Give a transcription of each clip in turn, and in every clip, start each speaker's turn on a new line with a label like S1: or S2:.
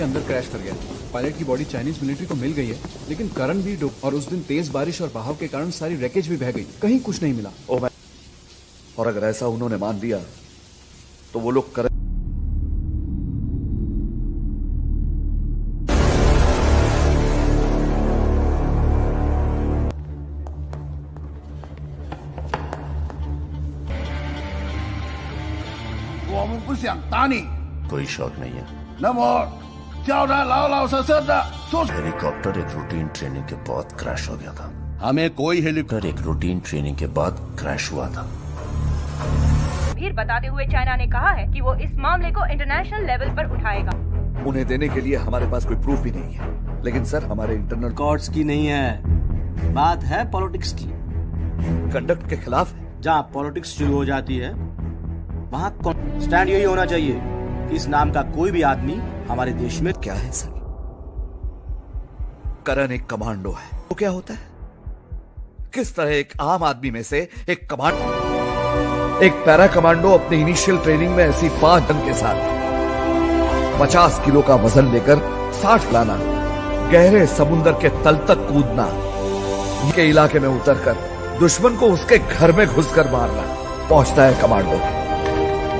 S1: अंदर क्रैश कर गया। पायलट की बॉडी चाइनीज मिलिट्री को मिल गई है, लेकिन करण भी डूब और उस दिन तेज बारिश और बहाव के कारण सारी रैकेज भी बह गई, कहीं कुछ नहीं मिला।
S2: ओ भाई, और अगर ऐसा उन्होंने मान लिया तो वो लोग करण
S3: कोई शौक नहीं है।
S4: 那么叫他老老实实的说。
S3: हेलीकॉप्टर एक रूटीन ट्रेनिंग के बाद क्रैश हो गया था।
S4: हमें कोई हेलीकॉप्टर
S3: एक रूटीन ट्रेनिंग के बाद क्रैश हुआ था।
S5: फिर बताते हुए चाइना ने कहा है कि वो इस मामले को इंटरनेशनल लेवल पर उठाएगा।
S2: उन्हें देने के लिए हमारे पास कोई प्रूफ भी नहीं है, लेकिन सर हमारे इंटरनल
S6: कोर्ट्स की नहीं है, बात है पॉलिटिक्स की।
S2: कंडक्ट के खिलाफ है।
S6: जहाँ पॉलिटिक्स शुरू हो जाती है वहाँ स्टैंड यही होना चाहिए कि इस नाम का कोई भी आदमी हमारे देश में।
S2: क्या है सर? करण एक कमांडो है। वो क्या होता है? किस तरह एक आम आदमी में से एक कमांडो, एक पैरा कमांडो अपनी इनिशियल ट्रेनिंग में ऐसी 5 जन के साथ 50 किलो का वजन लेकर 60 लाना, गहरे समुद्र के तल तक कूदना, के इलाके में उतरकर दुश्मन को उसके घर में घुसकर मारना, पहुंचता है कमांडो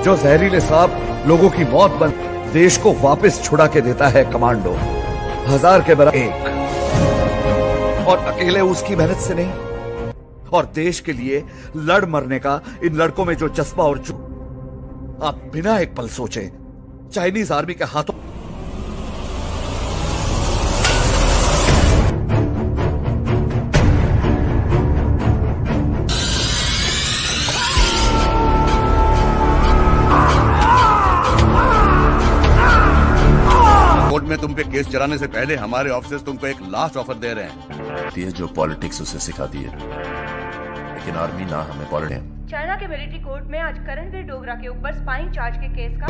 S2: जो जहरीले सांप लोगों की मौत बन देश को वापस छुड़ा के देता है। कमांडो 1000 के बराबर एक, और अकेले उसकी मेहनत से नहीं, और देश के लिए लड़ मरने का इन लड़कों में जो जज्बा और जो आप बिना एक पल सोचे चाइनीज आर्मी के हाथों
S4: में तुम पे केस चलाने से पहले हमारे ऑफिसर्स तुमको एक लास्ट ऑफर दे रहे हैं।
S3: ये जो पॉलिटिक्स उसे सिखाती है, लेकिन आर्मी ना हमें पॉलिटिक्स।
S5: चाइना के मिलिट्री कोर्ट में आज करणवीर डोगरा के ऊपर स्पाइंग चार्ज के केस का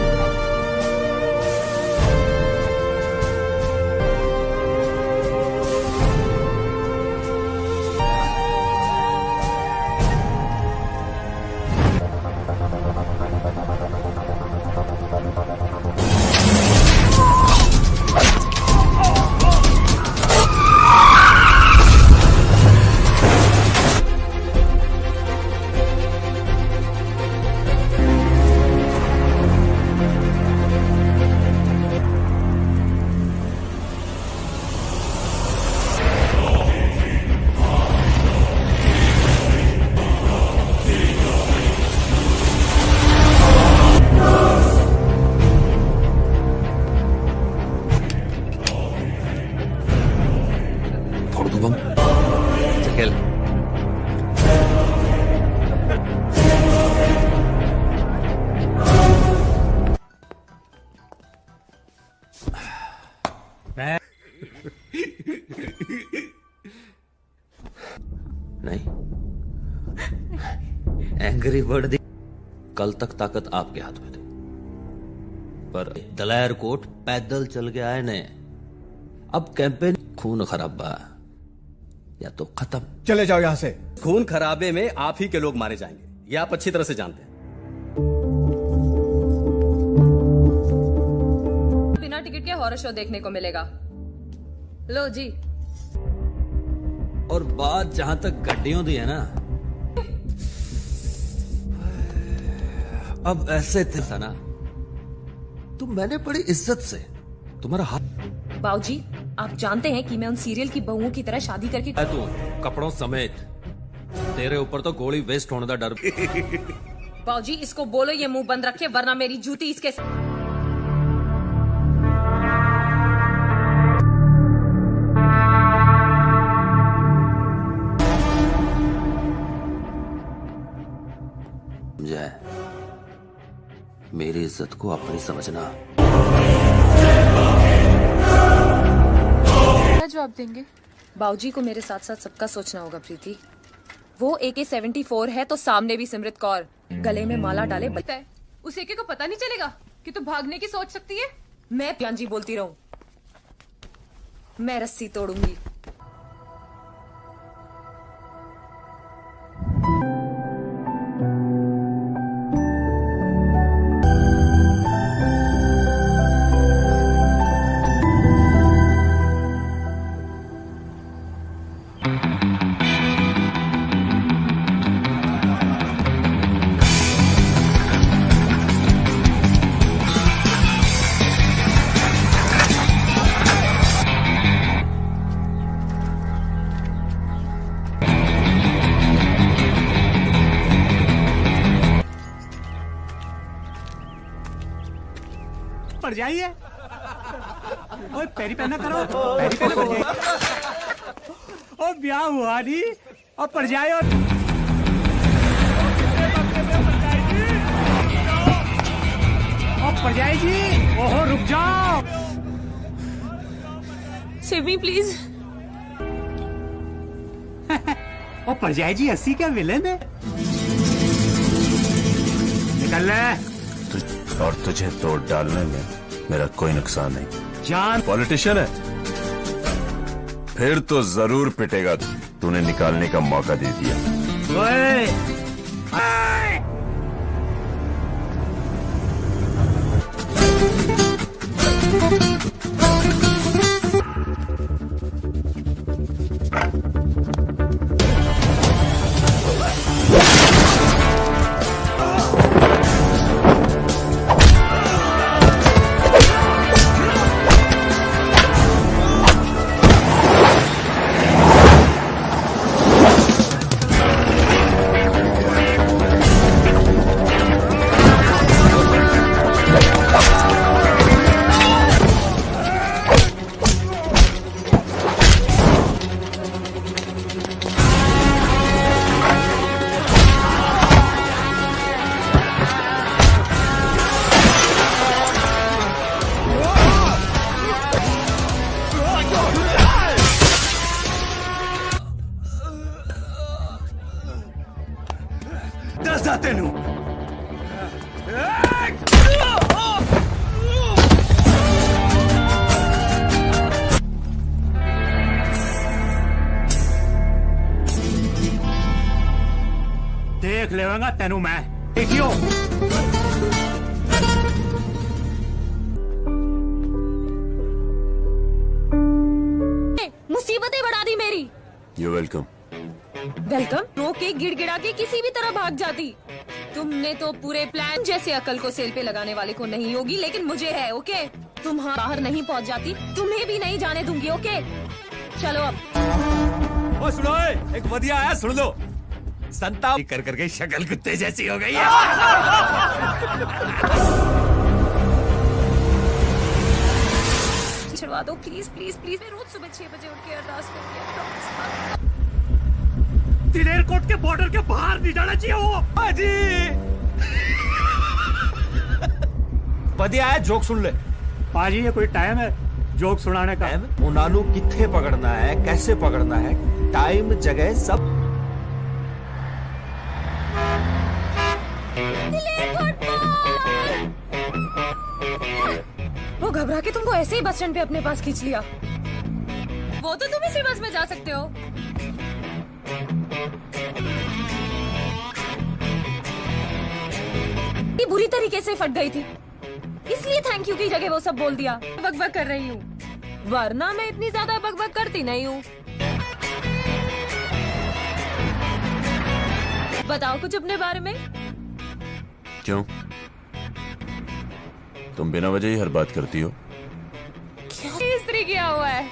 S6: नहीं, एंग्री बर्ड कल तक ताकत आपके हाथ में थी, पर दलायर कोट पैदल चल के आए ने। अब कैंपेन खून खराबा या तो खत्म।
S1: चले जाओ यहाँ से।
S7: खून खराबे में आप ही के लोग मारे जाएंगे, ये आप अच्छी तरह से जानते हैं।
S8: बिना टिकट के हॉरर शो देखने को मिलेगा। लो जी।
S6: और बात जहां तक गड्डियों दी है ना, अब ऐसे था ना, तो मैंने बड़ी इज्जत से तुम्हारा हाथ।
S8: बाऊजी, आप जानते हैं कि मैं उन सीरियल की बहुओं की तरह शादी करके
S7: तू कपड़ों समेत, तेरे ऊपर तो गोली वेस्ट होने का डर।
S8: बाऊजी, इसको बोलो ये मुंह बंद रखे, वरना मेरी जूती इसके
S6: मेरी इज्जत को अपनी समझना।
S8: क्या जवाब देंगे? बाऊजी को मेरे साथ साथ सबका सोचना होगा प्रीति। वो AK-74 है तो सामने भी सिमरत कौर, गले में माला डाले बलता है। उस एके को पता नहीं चलेगा कि तू भागने की सोच सकती है। मैं प्याजी बोलती रहूं, मैं रस्सी तोड़ूंगी।
S9: पड़ जाइए। ओए पैरी पहना करो, पैरी पहना पड़ जाइए। ओ ब्याह हुआ नहीं और पड़ जाए। और पड़ जाए जी। ओहो रुक जाओ।
S8: Save me please.
S9: ओ पड़ जाए जी, 80 क्या विलेन है। निकल ले।
S3: और तुझे तोड़ डालने में मेरा कोई नुकसान नहीं।
S9: जान
S3: पॉलिटिशियन है, फिर तो जरूर पिटेगा। तूने निकालने का मौका दे दिया।
S9: ओए देख लेवांगा तेनू मैं। देखियो
S8: मुसीबतें बढ़ा दी मेरी।
S3: You welcome.
S8: वेलकम रो के गिड़गिड़ा के किसी भी तरह भाग जाती। तुमने तो पूरे प्लान जैसे अकल को सेल पे लगाने वाले को नहीं होगी, लेकिन मुझे है। ओके तुम बाहर नहीं पहुंच जाती, तुम्हें भी नहीं जाने दूंगी। ओके चलो अब।
S7: ओ सुनो, एक बढ़िया आया, सुन लो। संता कर करके शक्ल कुत्ते जैसी हो गई है।
S8: छुड़वा दो प्लीज प्लीज प्लीज। मैं रोज सुबह 6 बजे उठ के अरदास करती हूँ।
S9: एयरपोर्ट के बॉर्डर के बाहर नहीं जाना चाहिए वो।
S7: बढ़िया है, जोक सुन ले।
S9: पाजी ये कोई टाइम है जोक सुनाने का?
S7: उनानू किथे पकड़ना है, कैसे पकड़ना है, टाइम जगह सब।
S8: वो घबरा के तुमको ऐसे ही बस स्टैंड पे अपने पास खींच लिया। वो तो तुम इसी बस में जा सकते हो। ये बुरी तरीके से फट गई थी, इसलिए थैंक यू की जगह वो सब बोल दिया। बकबक कर रही हूँ, वरना मैं इतनी ज्यादा बकबक करती नहीं हूँ। बताओ कुछ अपने बारे में।
S3: क्यों, तुम बिना वजह ही हर बात करती हो?
S8: क्या इस्त्री किया हुआ है?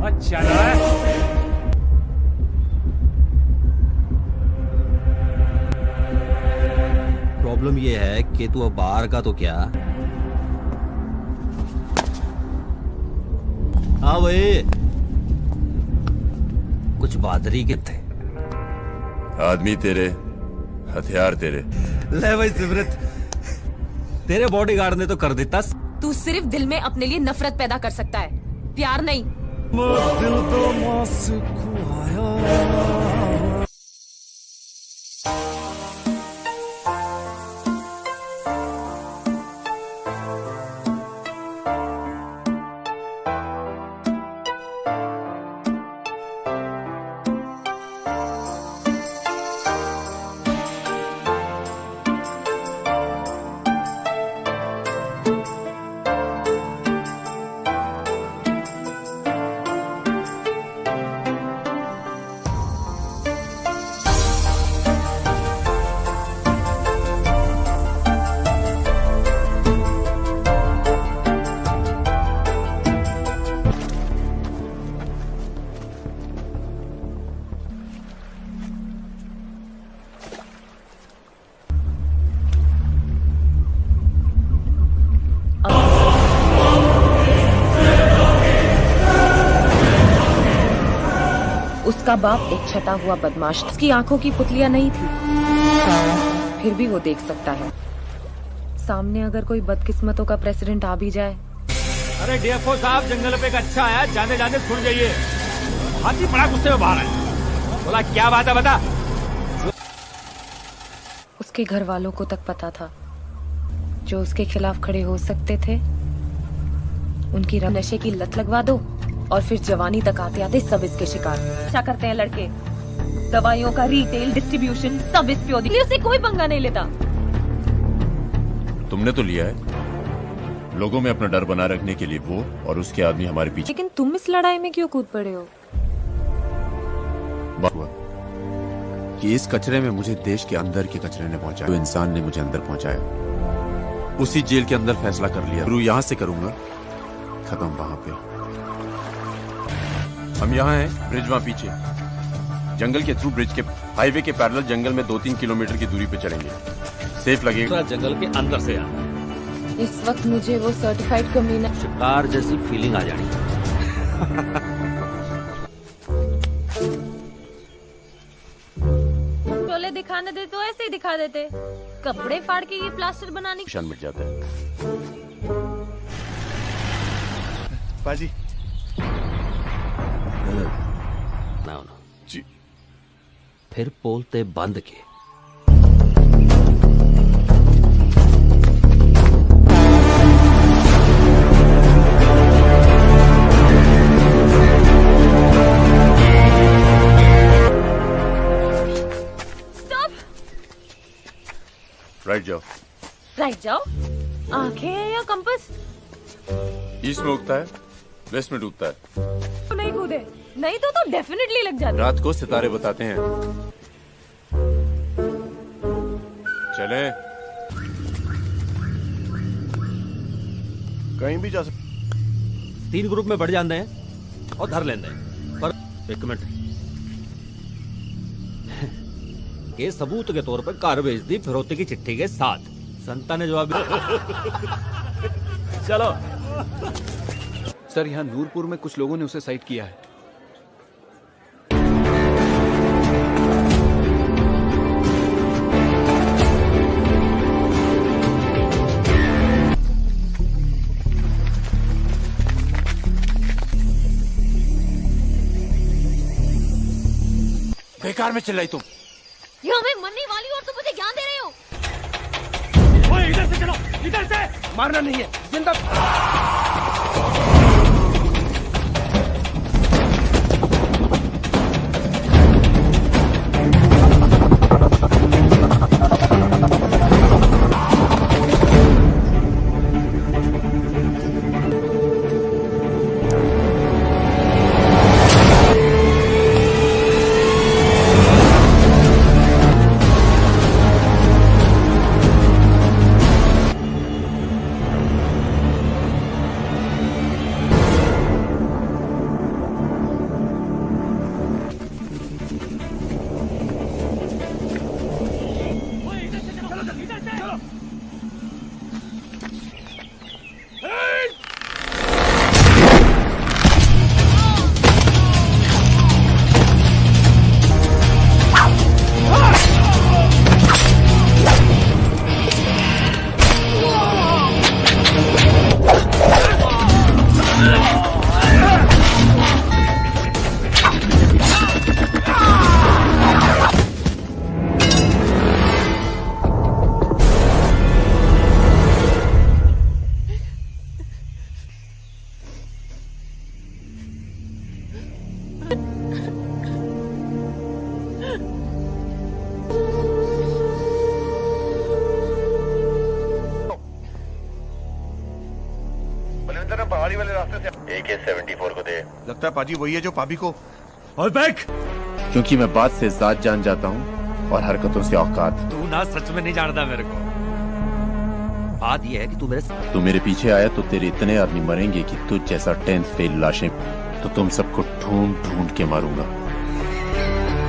S9: अच्छा
S6: प्रॉब्लम ये है कि तू अब बाहर का तो क्या। हाँ भाई, कुछ बहादुरी के थे।
S3: आदमी तेरे, हथियार तेरे।
S6: ले भाई सिमरत, तेरे बॉडीगार्ड ने तो कर देता।
S8: तू सिर्फ दिल में अपने लिए नफरत पैदा कर सकता है, प्यार नहीं। उसका बाप एक छटा हुआ बदमाश, उसकी आंखों की पुतलियां नहीं थी, फिर भी वो देख सकता है। सामने अगर कोई बदकिस्मतों का प्रेसिडेंट आ भी जाए।
S7: अरे डीएफओ साहब, जंगल पे एक अच्छा आया, जाने जाने सुन जाइए। हाथी बड़ा गुस्से में बाहर आया, बोला क्या बात है बता।
S8: उसके घर वालों को तक पता था, जो उसके खिलाफ खड़े हो सकते थे। उनकी नशे की लत लगवा दो और फिर जवानी तक आते आते सब इसके शिकार। क्या करते हैं लड़के, दवाइयों का रिटेल डिस्ट्रीब्यूशन सब इस पे होती है, उसे कोई पंगा नहीं लेता।
S3: तुमने तो लिया है, लोगों में अपना डर बना रखने के लिए वो और उसके आदमी हमारे पीछे।
S8: लेकिन तुम इस लड़ाई में क्यों कूद पड़े हो?
S10: बात हुआ कि इस कचरे में मुझे देश के अंदर के कचरे ने पहुंचाया, तो इंसान ने मुझे अंदर पहुंचाया। उसी जेल के अंदर फैसला कर लिया, शुरू यहां से करूंगा, खत्म वहां पे। हम यहाँ हैं, ब्रिज वहां पीछे, जंगल के थ्रू ब्रिज के हाईवे के पैरेलल जंगल में 2-3 किलोमीटर की दूरी पे चलेंगे, सेफ लगेगा।
S7: जंगल के अंदर से आना।
S8: इस वक्त मुझे वो सर्टिफाइड कमीना
S6: शिकार जैसी फीलिंग आ जानी।
S8: चोले दिखाने दे तो ऐसे ही दिखा देते, कपड़े फाड़ के ये प्लास्टर बनाने
S10: निशान मिट जाता है।
S4: पाजी
S6: ना
S10: जी,
S6: फिर पोलते बंद के।
S10: राइट जाओ।
S8: राइट जाओ? आंखें हैं या कंपास?
S10: ईस्ट में उगता है, वेस्ट में डूबता है।
S8: तो नहीं कूदे, नहीं तो डेफिनेटली लग जाते।
S10: रात को सितारे बताते हैं। चले,
S4: कहीं भी जा सकते।
S7: 3 ग्रुप में बढ़ जाते हैं और धर लेते हैं, पर एक मिनट के सबूत के तौर पर कार भेज दी फिरौती की चिट्ठी के साथ। संता ने जवाब चलो
S1: सर, यहाँ नूरपुर में कुछ लोगों ने उसे साइट किया है।
S10: बेकार में चिल्लाई तुम।
S8: यहाँ मैं मरने वाली और तुम मुझे ज्ञान दे रहे हो।
S7: ओए इधर से चलो, इधर से।
S4: मारना नहीं है, जिंदा। पहाड़ी वाले रास्ते से AK-74 को दे। लगता है पाजी वही है जो पाबी को।
S7: और बैक,
S10: क्योंकि मैं बात से जात जान जाता हूँ और हरकतों से औकात।
S7: तू ना सच में नहीं जानता मेरे को। बात यह है कि
S10: तू मेरे पीछे आया तो तेरे इतने आदमी मरेंगे कि तुझ जैसा 10th फेल लाशें, तो तुम सबको ढूंढ ढूंढ के मारूंगा।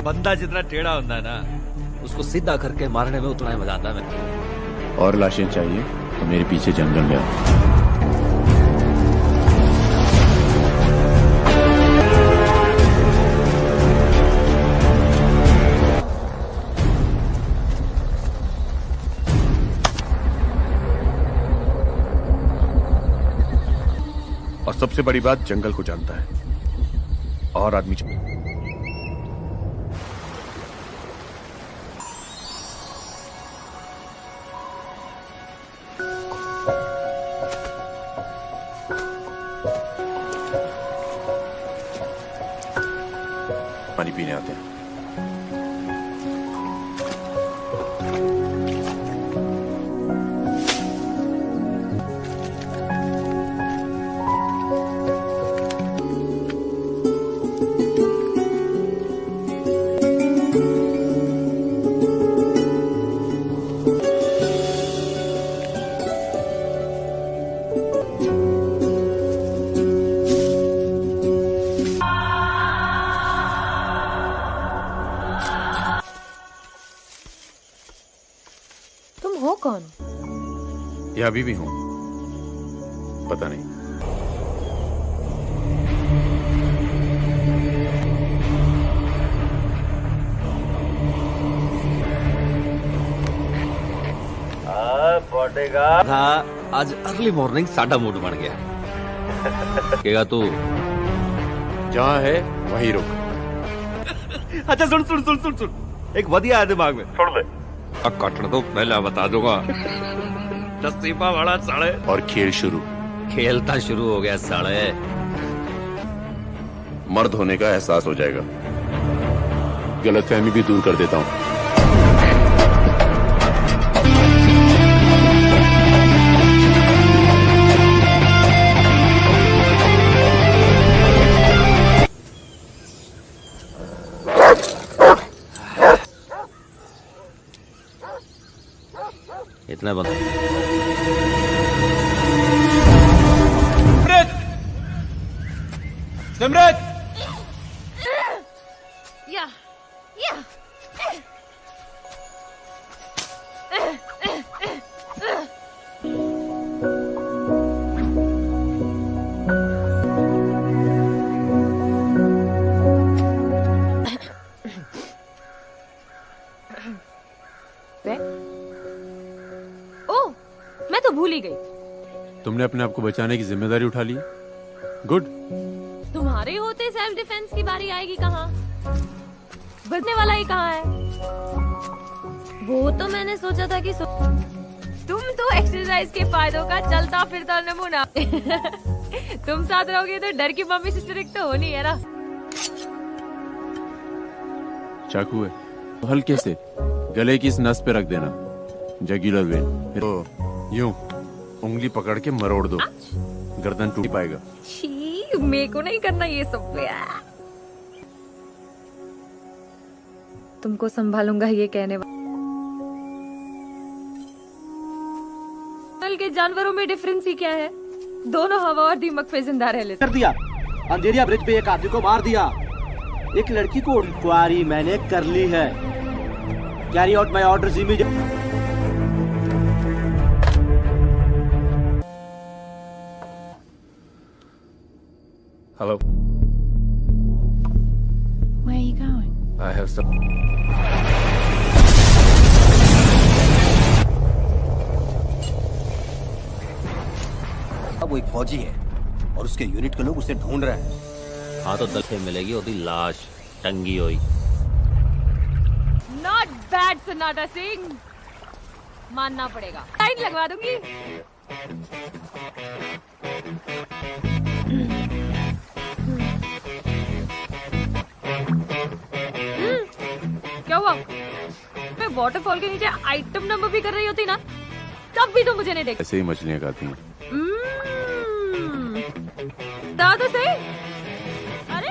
S7: बंदा जितना टेढ़ा होता है ना,
S6: उसको सीधा करके मारने में उतना ही मजा आता है मेरे।
S10: और लाशें चाहिए तो मेरे पीछे जंगल में आओ। सबसे बड़ी बात जंगल को जानता है और आदमी पानी पीने आते हैं।
S8: तुम हो कौन?
S10: या अभी भी हूं, पता नहीं।
S6: बॉडीगार्ड था आज अर्ली मॉर्निंग साडा मूड बन गया। कहेगा तू
S10: जहां है वहीं रुक।
S7: अच्छा सुन सुन सुन सुन सुन, एक वधिया है दिमाग में, छोड़ ले। अब काटना तो पहले बता दूंगा। नसीबा बड़ा साले।
S10: और खेल शुरू।
S6: खेलता शुरू हो गया साले।
S10: मर्द होने का एहसास हो जाएगा। गलतफहमी भी दूर कर देता हूं।
S6: इतना बंद।
S7: सिमरत
S8: या या मैं तो भूल ही गई।
S10: तुमने अपने आप को बचाने की जिम्मेदारी उठा ली। गुड।
S8: तुम्हारे होते सेल्फ डिफेंस की बारी आएगी कहाँ? बचने वाला ही कहाँ है? वो तो मैंने सोचा था कि तुम तो एक्सरसाइज के फायदों का चलता फिरता नमूना। तुम साथ रहोगे तो डर की मम्मी से स्ट्रिक्ट तो होनी है ना।
S10: चाकू है तो हल्के से गले की इस नस पे रख देना, जगुलर वेन। तो यूं उंगली पकड़ के मरोड़ दो, गर्दन टूट पाएगा।
S8: छी, मेरे को नहीं करना ये सब। तुमको संभालूंगा ये कहने वाला। के जानवरों में डिफरेंस ही क्या है? दोनों हवा और दीमक पे जिंदा रह लेते।
S11: कर दिया अंधेरिया ब्रिज पे एक आदमी को मार दिया। एक लड़की को इंक्वायरी मैंने कर ली है। Carry out my orders immediately.
S10: Hello.
S8: Where are you going?
S10: I have some.
S11: वो एक फौजी है और उसके यूनिट के लोग उसे ढूंढ रहे हैं।
S6: हाँ तो दल से मिलेगी ओदी लाश टंगी हुई।
S8: Not bad सन्नाटा सिंह, मानना पड़ेगा। लाइन लगवा दूंगी। क्या हुआ? मैं वाटरफॉल के नीचे आइटम नंबर भी कर रही होती ना, तब भी तो मुझे नहीं देखा।
S10: ऐसे ही मछलियां खाती हैं।
S8: दादा सही। अरे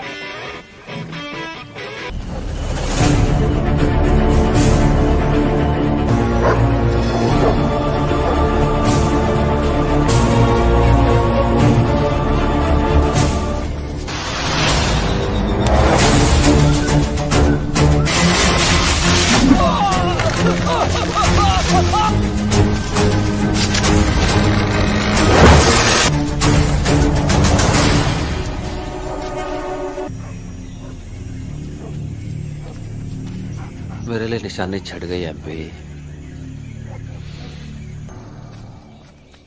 S6: मेरे लिए निशानी छट गई एमपी।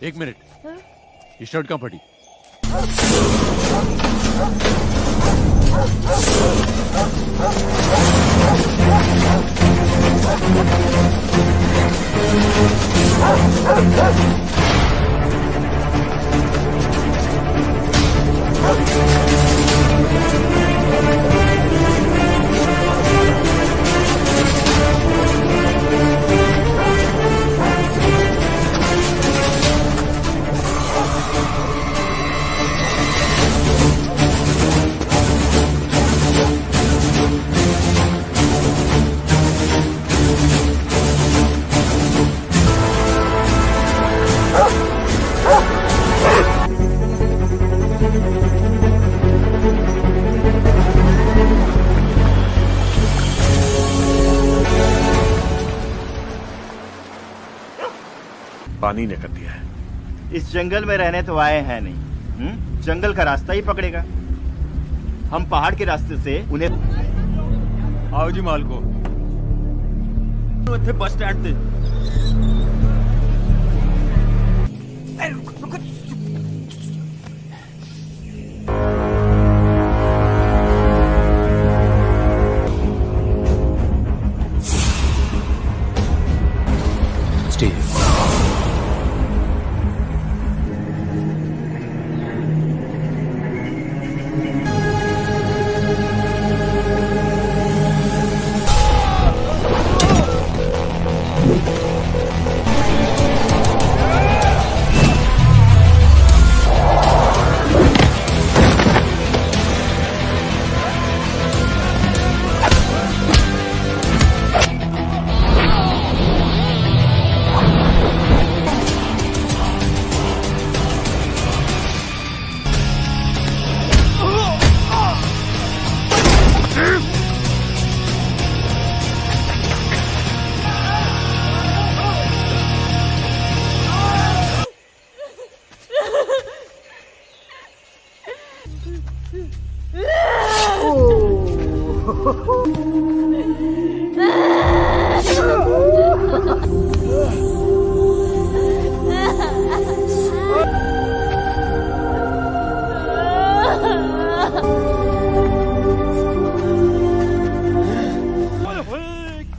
S10: एक मिनट, ये शर्ट कहाँ फटी?
S12: पानी ने कर दिया है।
S11: इस जंगल में रहने तो आए हैं नहीं, जंगल का रास्ता ही पकड़ेगा। हम पहाड़ के रास्ते से उन्हें
S12: आओ जी माल को
S11: बस स्टैंड से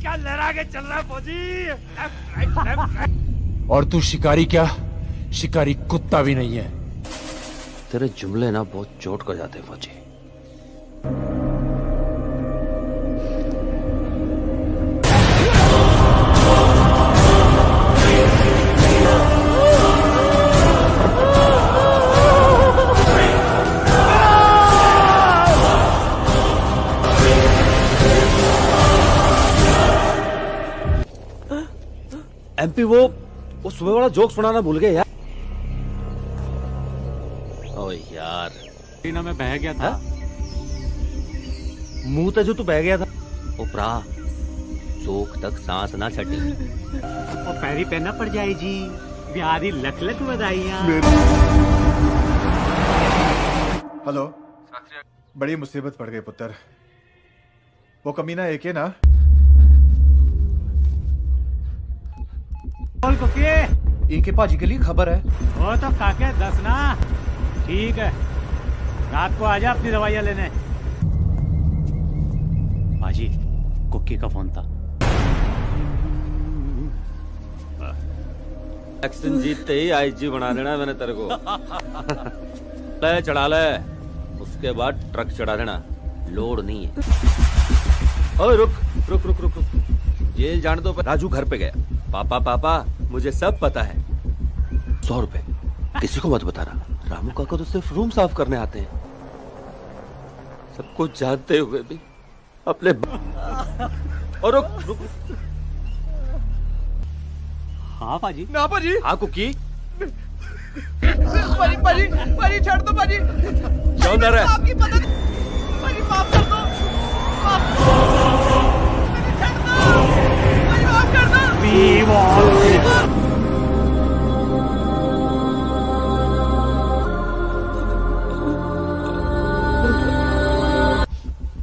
S12: क्या लहरा के चल रहा फौजी।
S10: और तू शिकारी क्या, शिकारी कुत्ता भी नहीं है।
S6: तेरे जुमले ना बहुत चोट कर जाते हैं फौजी।
S11: एमपी वो सुबह वाला जोक सुनाना भूल गए यार।
S6: ओ यार
S9: ना मैं बह गया था।
S11: मुंह ते जो तू बह गया था।
S6: उपरा जोक तक सांस ना छटी।
S9: और पैरी पहना पड़ जाए जी। बिहारी लख लख बधाइयां।
S13: हेलो, बड़ी मुसीबत पड़ गई पुत्र। वो कमीना एक है ना?
S1: इनके पाजी के लिए खबर है।
S9: वो तो काके दस ना। ठीक है, रात को आजा अपनी दवाइयां लेने। पाजी, कुक्की का फोन था।
S6: इलेक्शन जीतते ही आईजी बना देना मैंने तेरे को। ले चढ़ा ले, उसके बाद ट्रक चढ़ा देना। लोड नहीं है। ओए रुक रुक रुक रुक रुक। जेल जाने दो। राजू घर पे गया। पापा पापा मुझे सब पता है। 100 रुपए किसी को मत बताना। रामू काका तो सिर्फ रूम साफ करने आते हैं। सब कुछ जानते हुए भी अपने और रुक रुक।
S9: हाँ पाजी।
S11: ना पाजी।
S6: हाँ कुकी।
S11: पाजी पाजी पाजी छोड़ दो पाजी।
S6: क्यों डर है?
S11: आपकी मदद पाजी माफ कर दो। माफ कर दो।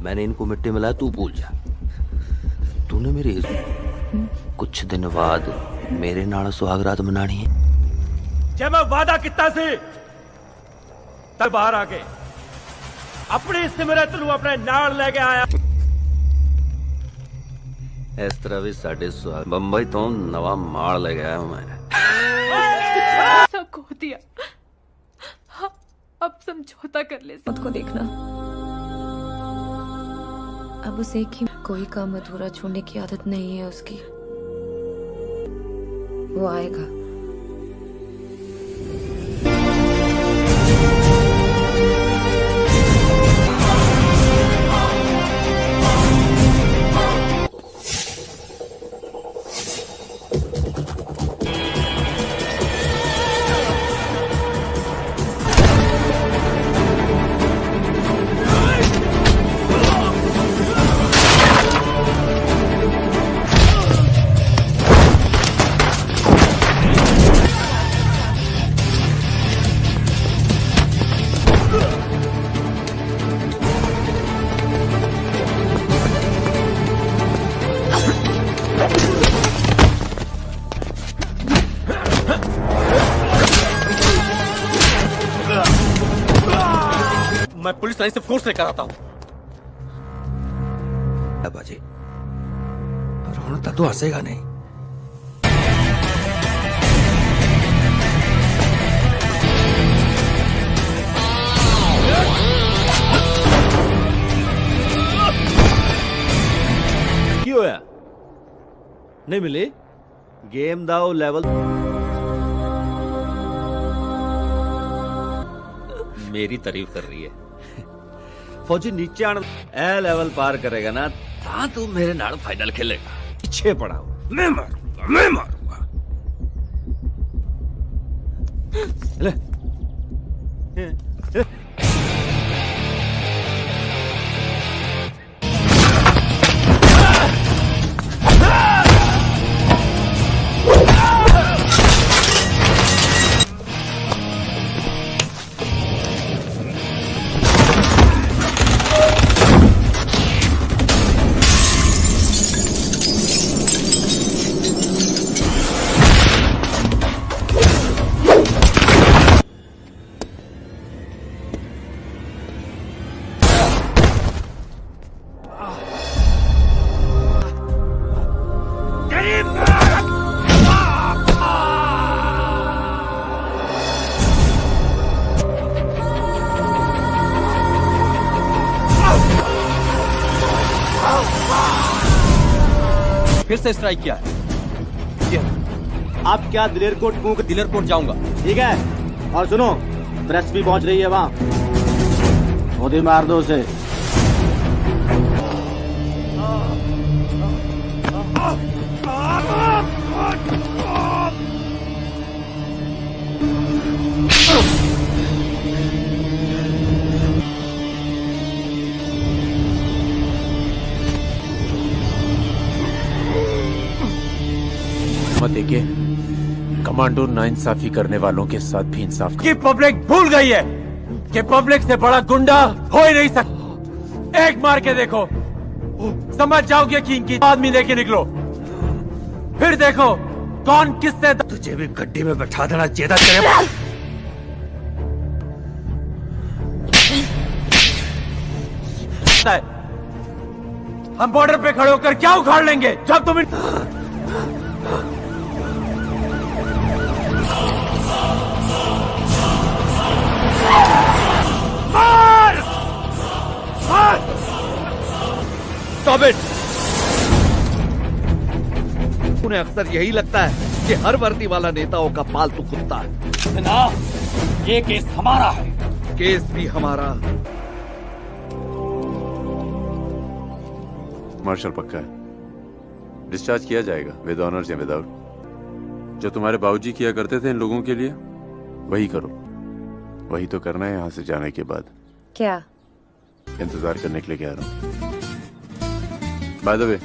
S6: मैंने इनको मिट्टी मिलाया, तू भूल जा। तूने मेरी कुछ दिन बाद मेरे नाल सुहागरात मनानी है।
S12: जब मैं वादा किता से तब बाहर आके अपनी सिमरत नूं अपने नाल लेके आया।
S6: इस तरह भी साढ़े बंबई तो नवा माल ले गया मैं।
S8: सब खो दिया, अब समझौता कर ले। खुद को देखना, अब उसे एक ही कोई काम अधूरा छोड़ने की आदत नहीं है उसकी। वो आएगा।
S11: मैं पुलिस लाइन से फोर्स लेकर आता हूँ।
S6: बाजी, रोहन तक तो हंसेगा नहीं।
S11: की होया? नहीं मिली गेम दाओ लेवल।
S6: मेरी तारीफ कर रही है।
S11: फौजी नीचे आना ए लेवल पार करेगा ना, हाँ तू मेरे नाल फाइनल खेलेगा। पीछे पड़ा हूं। मैं मारूंगा। ले
S14: फिर से स्ट्राइक किया है।
S11: आप क्या दिलेर कोट मुंह
S14: दिलेर कोट जाऊंगा।
S11: ठीक है, और सुनो प्रेस भी पहुंच रही है वहां, खुद ही मार दो उसे।
S10: मत देखिए, कमांडो नाइंसाफी करने वालों के साथ भी इंसाफ
S14: कि पब्लिक भूल गई है कि पब्लिक से बड़ा गुंडा हो ही नहीं सकता। एक मार के देखो, समझ जाओगे कि इनकी आदमी लेके निकलो, फिर देखो कौन किससे।
S2: तुझे भी गड्डी में बैठा देना चेता तेरे।
S14: हम बॉर्डर पे खड़े होकर क्या उखाड़ लेंगे जब तुम
S2: Stop it! उन्हें अक्सर यही लगता है कि हर वर्दी वाला नेताओं का पालतू कुत्ता है।
S14: ना, ये केस हमारा है।
S2: केस भी हमारा।
S10: मार्शल पक्का है, डिस्चार्ज किया जाएगा विद ऑनर्स या विदाउट। जो तुम्हारे बाबूजी किया करते थे इन लोगों के लिए, वही करो। वही तो करना है यहाँ से जाने के बाद।
S8: क्या?
S10: इंतजार करने के लिए कह रहा हूँ। By the way,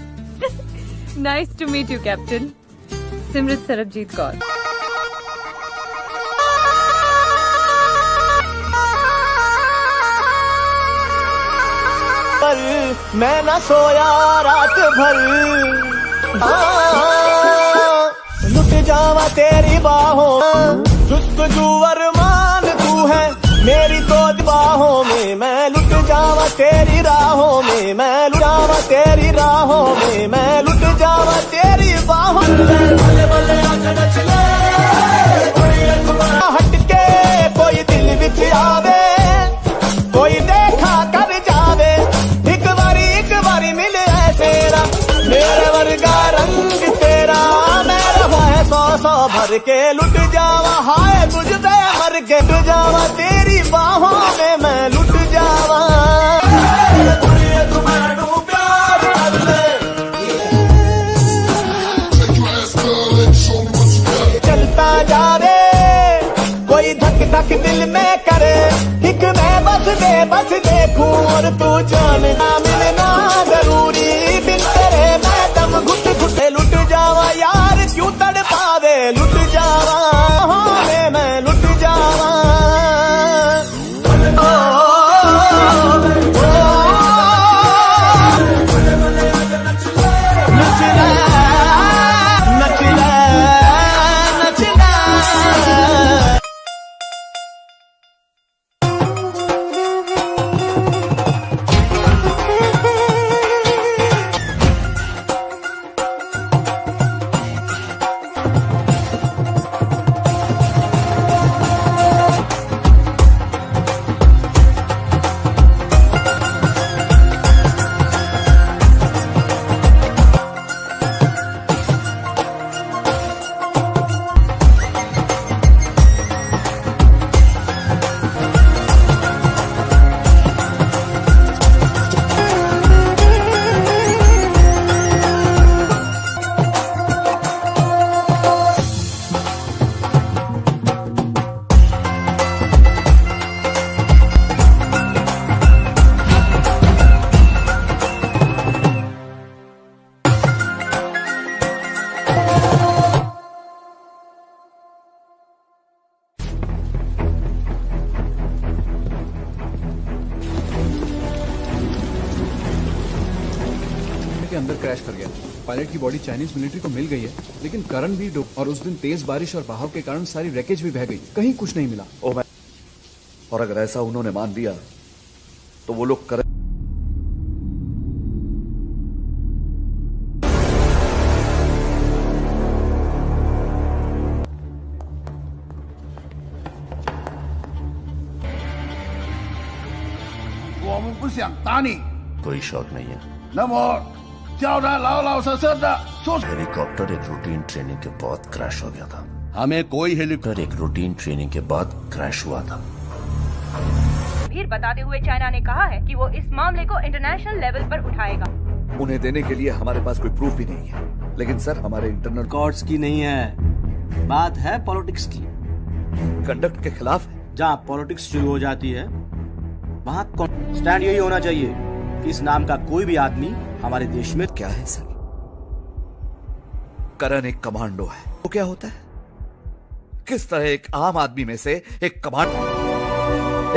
S8: nice to meet you captain. Simrat Sarabjit Kaur.
S15: मैं न सोया रात भर, लुट जावा तेरी बाहों, जुस्तजू अरमान तू है मेरी तो बाहों में, मैं लुट जा जावा तेरी राहों में, मैं लुट जावा तेरी राहों में, मैं लुट जावा तेरी बाहों में। हटके कोई दिल बिच आवे, कोई देखा कर जावे, एक बारी मिले है तेरा, मेरे वर्गा रंग तेरा, मैं रहा है 100 भर के, लुट जावा हाय तुझ पे मर के, लुट जावा तेरी बाहों में, मैं लुट जावा। चलता जावे कोई धक धक दिल में करे, एक मैं बस देखूं और तू जानना मिलना जरूरी, बिन तेरे मैं दम घुट घुटे, लुट जावा यार क्यों तड़ पावे, लुट जावा हाँ मैं लुट जावा।
S1: के अंदर क्रैश कर गया। पायलट की बॉडी चाइनीज मिलिट्री को मिल गई है, लेकिन करण भी डूब और उस दिन तेज बारिश और बहाव के कारण सारी रैकेज भी बह गई, कहीं कुछ नहीं मिला।
S2: और अगर ऐसा उन्होंने मान लिया तो वो लोग करण
S4: कोई शौक नहीं है
S3: हेलीकॉप्टर एक रूटीन ट्रेनिंग के बाद क्रैश हो गया था।
S4: हमें कोई हेलीकॉप्टर
S3: एक रूटीन ट्रेनिंग के बाद क्रैश हुआ था।
S5: फिर बताते हुए चाइना ने कहा है कि वो इस मामले को इंटरनेशनल लेवल पर उठाएगा।
S2: उन्हें देने के लिए हमारे पास कोई प्रूफ भी नहीं है, लेकिन सर हमारे इंटरनल
S11: कोर्ट्स की नहीं है, बात है पॉलिटिक्स की।
S2: कंडक्ट के खिलाफ है।
S11: जहाँ पॉलिटिक्स शुरू हो जाती है वहाँ स्टैंड यही होना चाहिए कि इस नाम का कोई भी आदमी हमारे देश में
S2: क्या है सर? करण एक कमांडो है। वो क्या होता है? किस तरह एक आम आदमी में से एक कमांडो,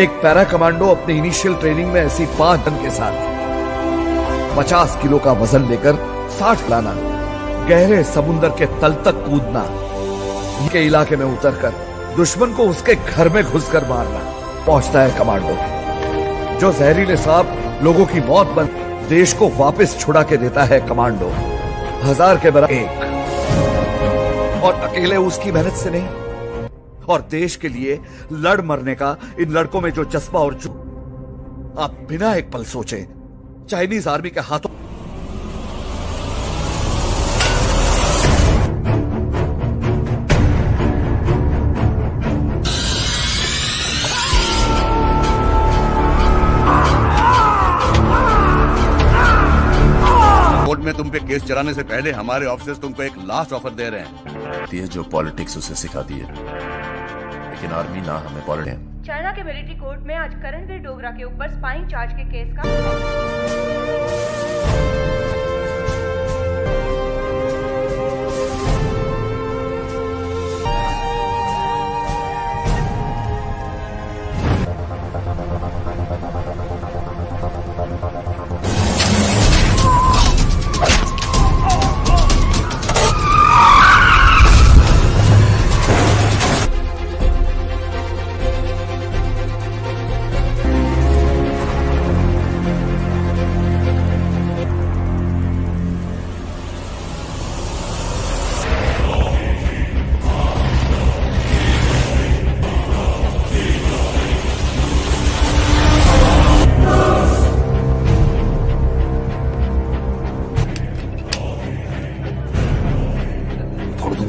S2: एक पैरा कमांडो अपनी इनिशियल ट्रेनिंग में ऐसी 5 जन के साथ 50 किलो का वजन लेकर 60 लाना, गहरे समुद्र के तल तक कूदना, के इलाके में उतरकर दुश्मन को उसके घर में घुसकर मारना, पहुंचता है कमांडो जो जहरीले सांप लोगों की मौत बन देश को वापस छुड़ा के देता है। कमांडो 1000 के बराबर एक, और अकेले उसकी मेहनत से नहीं, और देश के लिए लड़ मरने का इन लड़कों में जो जज्बा और जो आप बिना एक पल सोचे चाइनीज आर्मी के हाथों
S4: कोर्ट में तुम पे केस चलाने से पहले हमारे ऑफिसर्स तुमको एक लास्ट ऑफर दे रहे हैं।
S3: ये जो पॉलिटिक्स उसे सिखा दी है, लेकिन आर्मी ना हमें पॉलिटिक्स।
S5: चाइना के मिलिट्री कोर्ट में आज करणवीर डोगरा के ऊपर स्पाइंग चार्ज के केस का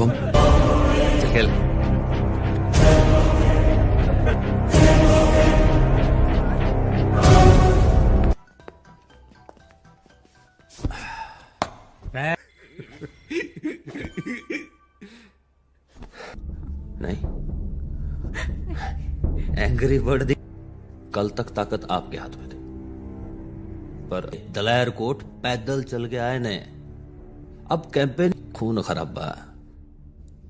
S6: शुभम चल नहीं एंग्री बर्ड कल तक ताकत आपके हाथ में थी, पर दलायर कोट पैदल चल के आए ने। अब कैंपेन खून खराबा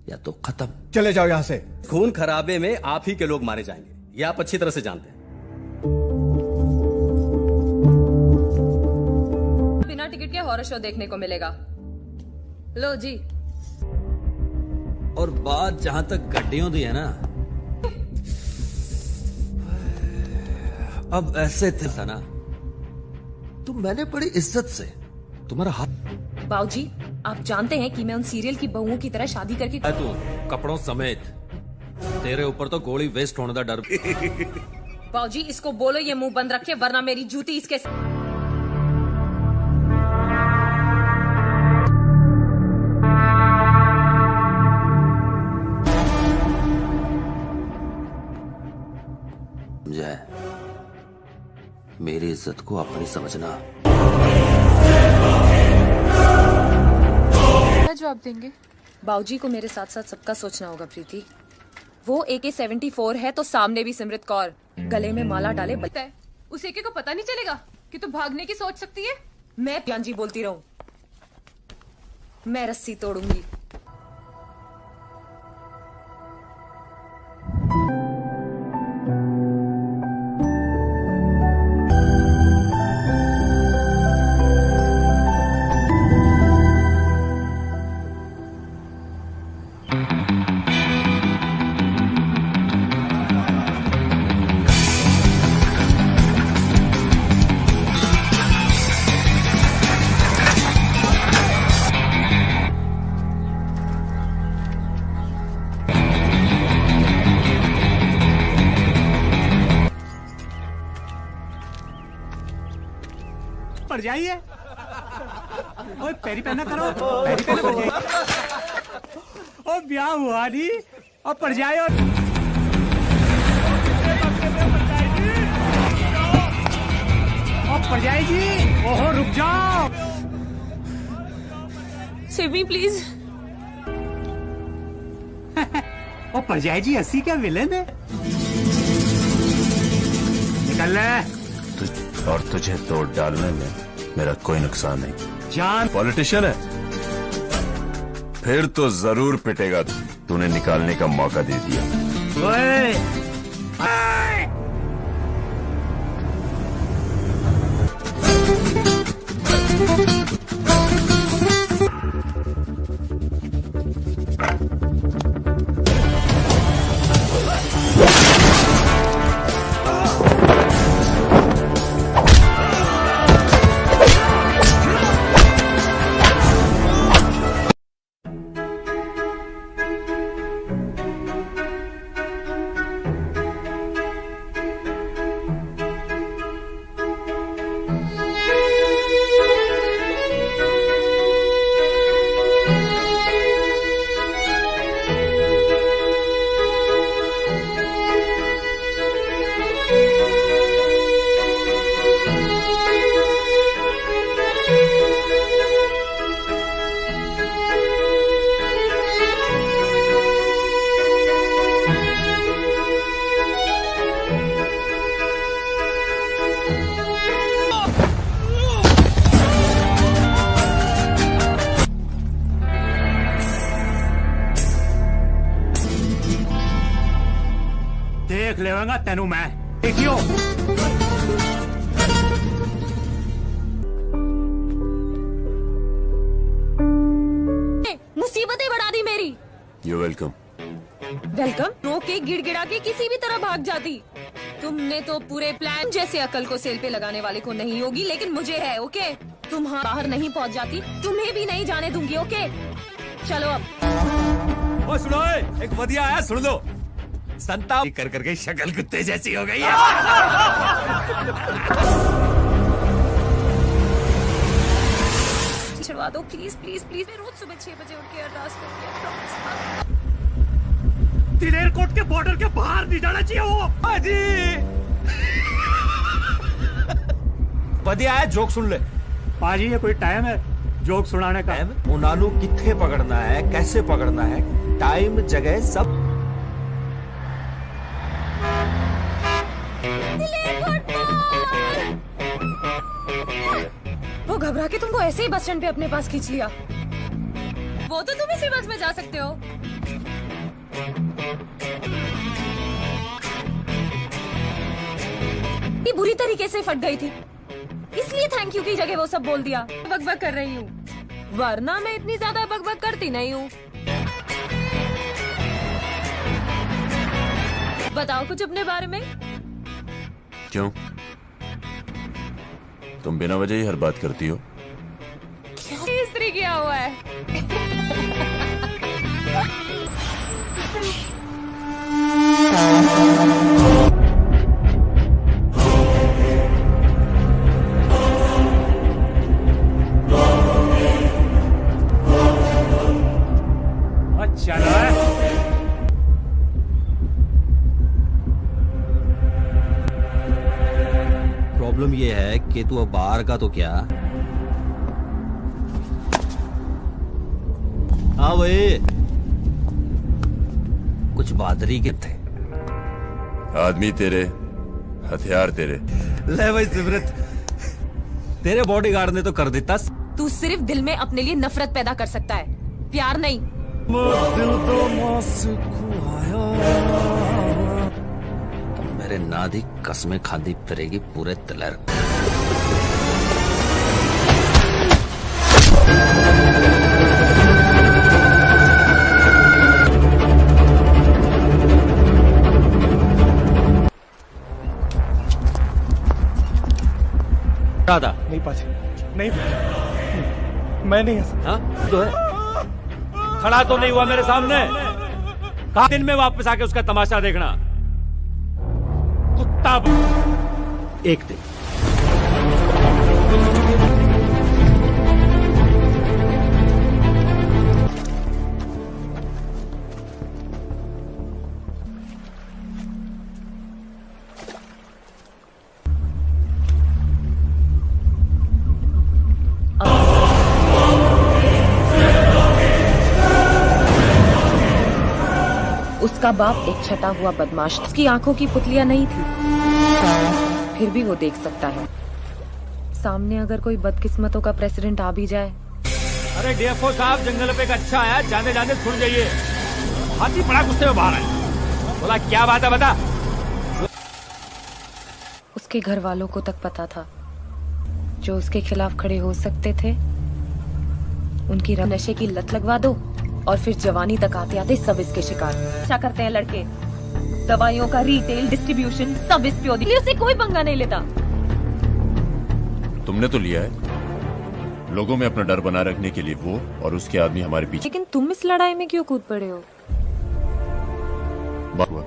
S6: या तो खत्म।
S16: चले जाओ यहां से।
S11: खून खराबे में आप ही के लोग मारे जाएंगे, ये आप अच्छी तरह से जानते हैं।
S8: बिना टिकट के हॉरर शो देखने को मिलेगा। लो जी।
S6: और बात जहां तक गड्डियों दी है ना, अब ऐसे थे ना, तो मैंने बड़ी इज्जत से तुम्हारा हाथ।
S8: बाऊजी, आप जानते हैं कि मैं उन सीरियल की बहुओं की तरह शादी करके
S6: तू कपड़ों समेत, तेरे ऊपर तो गोली वेस्ट होने का डर।
S8: बाऊजी, इसको बोलो ये मुंह बंद रखे, वरना मेरी जूती इसके।
S6: समझा? मेरी इज्जत को अपनी समझना।
S8: क्या जवाब देंगे? बाऊजी को मेरे साथ साथ सबका सोचना होगा प्रीति। वो AK-74 है तो सामने भी सिमरत कौर, गले में माला डाले बलता है। उस एके को पता नहीं चलेगा कि तू भागने की सोच सकती है। मैं प्यान जी बोलती रहूं, मैं रस्सी तोड़ूंगी।
S9: पड़ जाइए। ओए पैरी पहना करो, पैरी पहना पड़ जाइए। ओ ब्याह हुआ नहीं और पड़ जाए। और पड़ जाएगी। ओहो रुक जाओ।
S8: Save me please.
S9: ओ पड़ जाएगी, हंसी क्या विलेन है। निकल ले।
S3: और तुझे तोड़ डालने में मेरा कोई नुकसान नहीं।
S9: जान
S3: पॉलिटिशियन है, फिर तो जरूर पिटेगा। तूने निकालने का मौका दे दिया।
S9: ओए देख लेवांगा तेनू मैं। देखियो
S8: मुसीबतें बढ़ा दी मेरी।
S3: You welcome.
S8: वेलकम रो के गिड़गिड़ा के किसी भी तरह भाग जाती। तुमने तो पूरे प्लान जैसे अकल को सेल पे लगाने वाले को नहीं होगी, लेकिन मुझे है। ओके, तुम बाहर नहीं पहुंच जाती, तुम्हें भी नहीं जाने दूंगी। ओके चलो अब।
S7: ओ सुनो, एक वधिया है, सुन लो। संता कर करके शक्ल कुत्ते जैसी हो गई है।
S8: आशीर्वाद दो प्लीज प्लीज प्लीज। मैं रोज सुबह 6 बजे उठ के अरदास करती हूँ।
S12: दिलेर कोट के बॉर्डर के बाहर नहीं जाना चाहिए वो।
S7: जी बढ़िया है, जोक सुन ले।
S9: पाजी ये कोई टाइम है जोक सुनाने का?
S7: उनानू किथे पकड़ना है, कैसे पकड़ना है, टाइम जगह सब।
S8: वो घबरा के तुमको ऐसे ही बस स्टैंड पे अपने पास खींच लिया। वो तो तुम इसी बस में जा सकते हो। ये बुरी तरीके से फट गई थी, इसलिए थैंक यू की जगह वो सब बोल दिया। बकबक कर रही हूँ, वरना मैं इतनी ज्यादा बकबक करती नहीं हूँ। बताओ कुछ अपने बारे में।
S10: क्यों? तुम बिना वजह ही हर बात करती हो।
S8: इस्त्री किया हुआ है।
S9: अच्छा ना
S6: प्रॉब्लम ये है कि तू अब बाहर का तो क्या। हाँ भाई, कुछ बहादुरी के थे।
S10: आदमी तेरे, हथियार तेरे।
S6: ले भाई सिमरत, तेरे बॉडीगार्ड ने तो कर देता।
S8: तू सिर्फ दिल में अपने लिए नफरत पैदा कर सकता है, प्यार नहीं।
S6: मेरे नादी कसमें खादी फिरेगी पूरे तलर। दादा
S12: नहीं पाजी, नहीं मैं नहीं।
S7: हाँ तो है, खड़ा तो नहीं हुआ मेरे सामने। कहा दिन में वापस आके उसका तमाशा देखना। कुत्ता एक दिन
S8: उसका बाप एक छटा हुआ बदमाश, उसकी आंखों की पुतलियां नहीं थी, फिर भी वो देख सकता है। सामने अगर कोई बदकिस्मतों का प्रेसिडेंट आ भी जाए।
S7: अरे डीएफओ साहब, जंगल पे एक अच्छा आया, जाने जाने छुड़ जाइए। हाथी बड़ा गुस्से में बाहर आया, बोला क्या बात है बता।
S8: उसके घर वालों को तक पता था, जो उसके खिलाफ खड़े हो सकते थे। उनकी नशे की लत लगवा दो और फिर जवानी तक आते आते सब इसके शिकार। क्या करते हैं लड़के, दवाइयों का रिटेल डिस्ट्रीब्यूशन सब इस पे, उसे कोई पंगा नहीं लेता।
S10: तुमने तो लिया है, लोगों में अपना डर बनाए रखने के लिए वो और उसके आदमी हमारे पीछे।
S8: लेकिन तुम इस लड़ाई में क्यों कूद पड़े हो?
S10: बात हुआ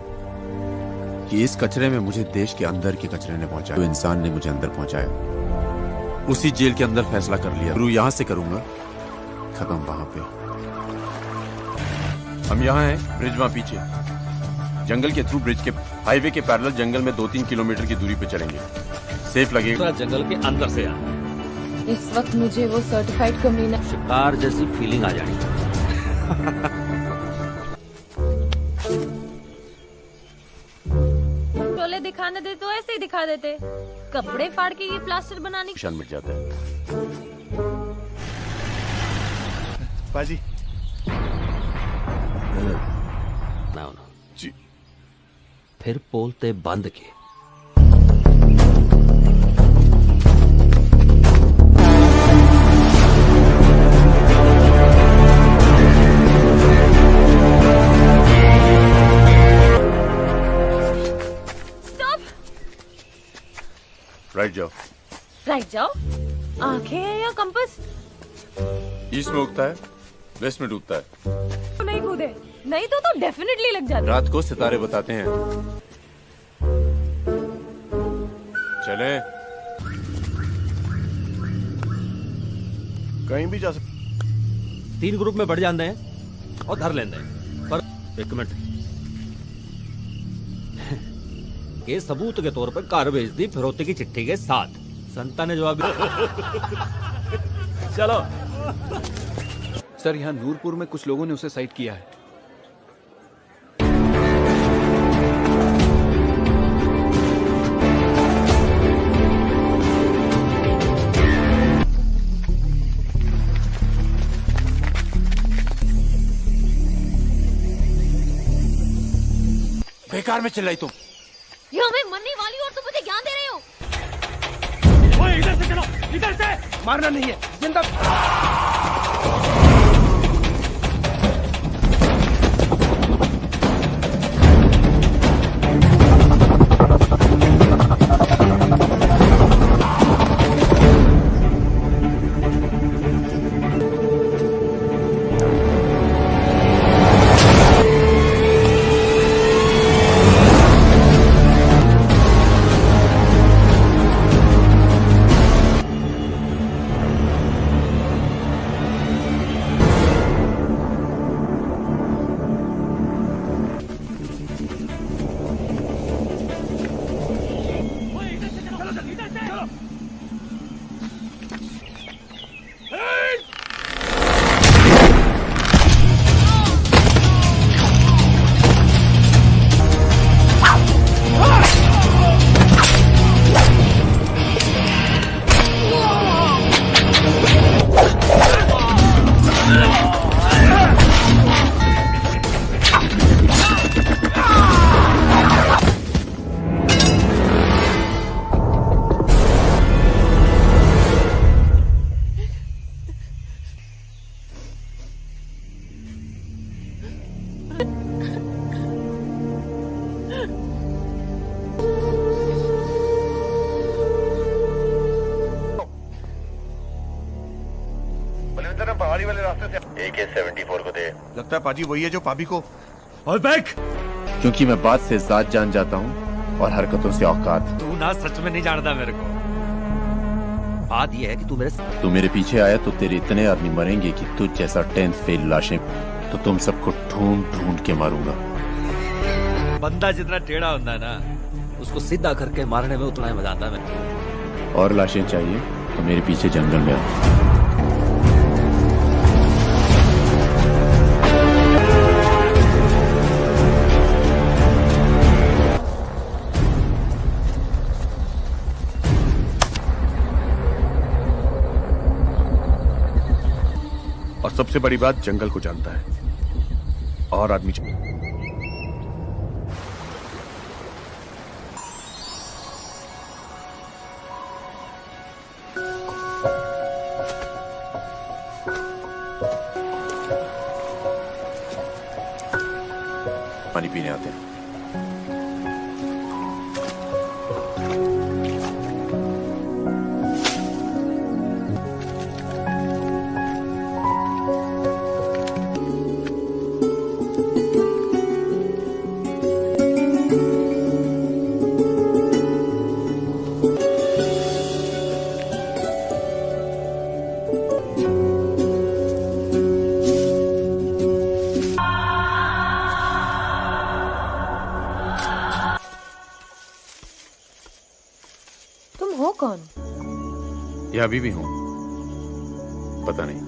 S10: कि इस कचरे में मुझे देश के अंदर के कचरे ने पहुंचाया, तो इंसान ने मुझे अंदर पहुंचाया। उसी जेल के अंदर फैसला कर लिया, शुरू यहां से करूंगा, खत्म वहां पे। हम यहाँ हैं, ब्रिज वहां पीछे, जंगल के थ्रू ब्रिज के हाईवे के पैरेलल जंगल में 2-3 किलोमीटर की दूरी पे चलेंगे, सेफ लगेगा।
S7: जंगल के अंदर से आ।
S8: इस वक्त मुझे वो सर्टिफाइड कमीना
S6: शिकार जैसी फीलिंग आ जानी।
S8: टोले दिखाने दे तो ऐसे ही दिखा देते, कपड़े फाड़ के ये प्लास्टर बनाने
S10: निशान मिट जाता है।
S13: पाजी
S6: ना जी, फिर बोलते बंद के।
S10: राइट जाओ।
S8: राइट जाओ? आंखें हैं या कंपास?
S10: ईस्ट में उगता है, वेस्ट में डूबता है।
S8: नहीं कूदे, नहीं तो डेफिनेटली लग जाता।
S10: रात को सितारे बताते हैं। चले।
S16: कहीं भी जा सकते।
S6: 3 ग्रुप में बढ़ जाते हैं और धर लेते हैं। पर एक मिनट, के सबूत के तौर पर कार भेज दी फिरौती की चिट्ठी के साथ। संता ने जवाब चलो
S1: सर, यहाँ नूरपुर में कुछ लोगों ने उसे साइट किया है।
S14: बेकार में चिल्लाई तुम।
S17: ये हमें मरने वाली और तुम मुझे ज्ञान दे रहे हो।
S14: ओए इधर से चलो, इधर से। मारना नहीं है, जिंदा।
S4: पहाड़ी वाले रास्ते से AK-74 को दे। लगता है पाजी वही है जो पाबी को।
S14: और बैक,
S10: क्योंकि मैं बात से जात जान जाता हूँ और हरकतों से औकात।
S6: तू ना सच में नहीं जानता मेरे को। बात यह है कि तू
S10: मेरे पीछे आया तो तेरे इतने आदमी मरेंगे कि तुझ जैसा 10th फेल लाशें तो तुम सबको ढूंढ ढूंढ के मारूंगा।
S6: बंदा जितना टेढ़ा होता है ना, उसको सीधा करके मारने में उतना ही मजा आता है।
S10: और लाशें चाहिए तो मेरे पीछे जंगल में आओ।
S4: और सबसे बड़ी बात, जंगल को जानता है और आदमी
S10: पानी पीने आते हैं।
S8: कौन?
S10: ये अभी भी हूं, पता नहीं।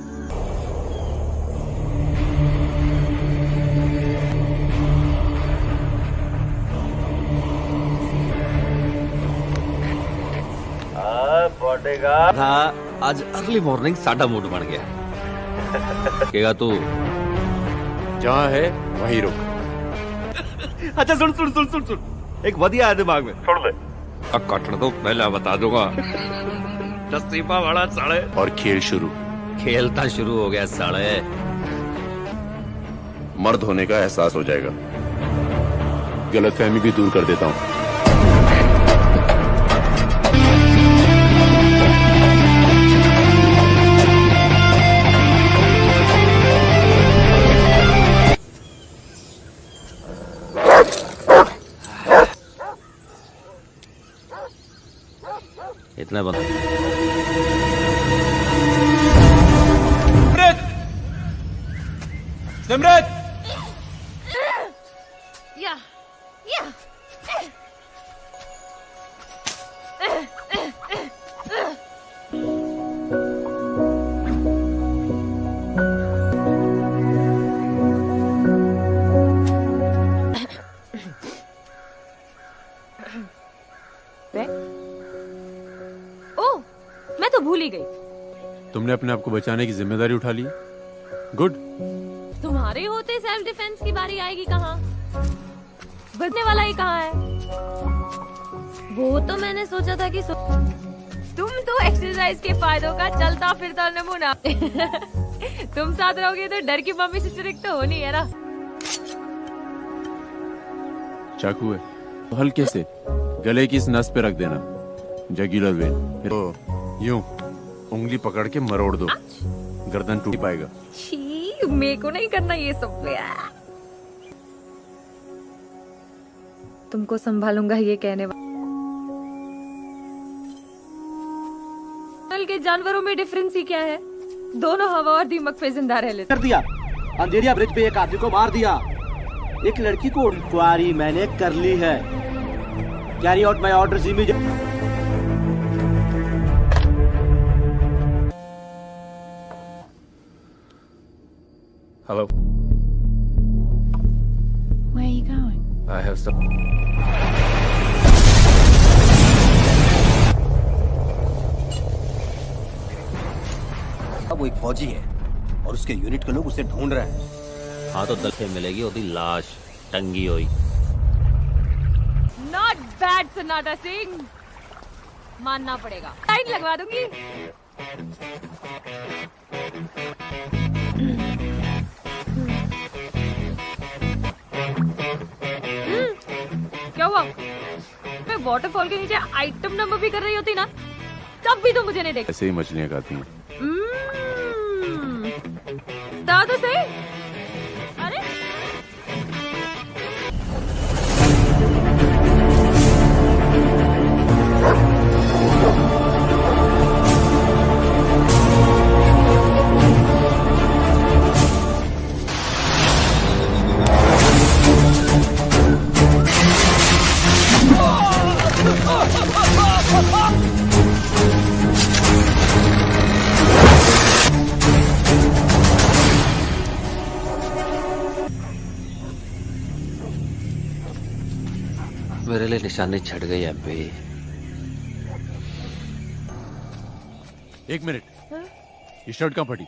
S6: हाँ, आज अर्ली मॉर्निंग साडा मूड बन गया। कहेगा तू
S10: जहाँ है वहीं रुक।
S7: अच्छा सुन सुन सुन सुन सुन, एक वधिया है दिमाग में, सुन ले। अब काटना तो पहले बता दूंगा। नसीबा वाला साले।
S10: और खेल शुरू।
S6: खेलता शुरू हो गया साले।
S10: मर्द होने का एहसास हो जाएगा। गलतफहमी भी दूर कर देता हूँ।
S6: इतना बंद।
S14: सिमरत!
S17: या
S8: ओह, मैं तो भूल ही गई।
S10: तुमने अपने आप को बचाने की जिम्मेदारी उठा ली। गुड।
S8: तुम्हारे होते सेल्फ डिफेंस की बारी आएगी कहाँ? बचने वाला ही कहाँ है? वो तो मैंने सोचा था कि तुम तो एक्सरसाइज के फायदों का चलता फिरता नमूना। तुम साथ रहोगे तो डर की मम्मी से चिरिक तो होनी है ना।
S10: चाकू है तो हल्के से गले की इस नस पे रख देना, जगुलर वेन। तो यूं उंगली पकड़ के मरोड़ दो, गर्दन टूट पाएगा।
S8: छी, मेरे को नहीं करना ये सब। तुमको संभालूंगा ये कहने वाला। के जानवरों में डिफरेंस ही क्या है? दोनों हवा और दीमक पे जिंदा रह लेते।
S11: कर दिया, अंधेरिया ब्रिज पे एक आदमी को मार दिया, एक लड़की को इंक्वायरी मैंने कर ली है। Carry out my orders immediately.
S14: Hello.
S16: Where are you going?
S14: I have some.
S18: अब वो एक फौजी है और उसके यूनिट के लोग उसे ढूंढ रहे हैं।
S6: हाँ तो दल मिलेगी ओदी लाश टंगी हुई।
S8: नॉट बैड सन्नाटा सिंह, मानना पड़ेगा। लाइन लगवा दूंगी। क्या हुआ? मैं वाटरफॉल के नीचे आइटम नंबर भी कर रही होती ना, तब भी तो मुझे नहीं देखा।
S10: ऐसे ही मछलियां खाती हैं।
S8: दादा सही। अरे
S6: मेरे लिए निशानी छट गई एमपी।
S10: एक मिनट, ये शर्ट कहाँ फटी?